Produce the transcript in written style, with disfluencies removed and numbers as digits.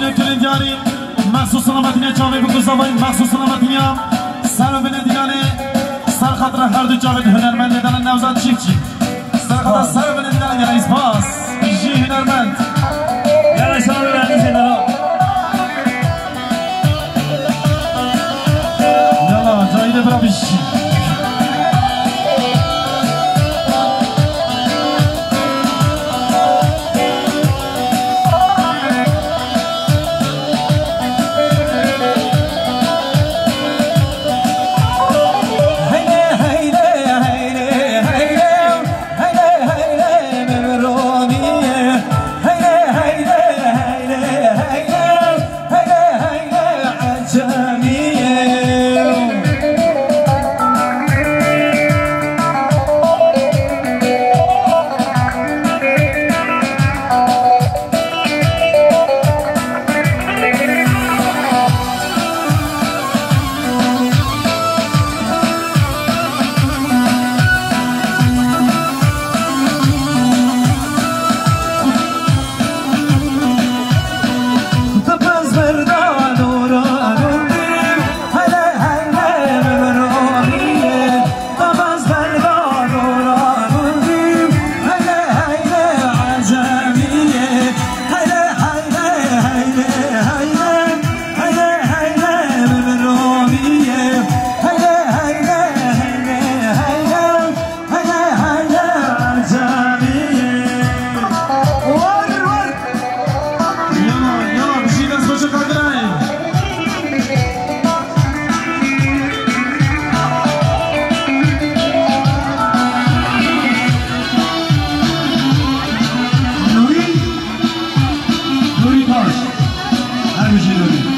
بینه کلین دیاری مخصوص سلامتینه جاوی بگو زبایی مخصوص سلامتینه سر بینه دیگانه سر خاطر هر دو جاوید هنرمند دیدن نوزاد چیفچی سر خاطر سر بینه دیگانه یه رئیس باس بیشی هنرمند یه رئیس ها ببینی زیدانا یالا جایده برا بیشی Nuri Taş, her bir şey Nuri.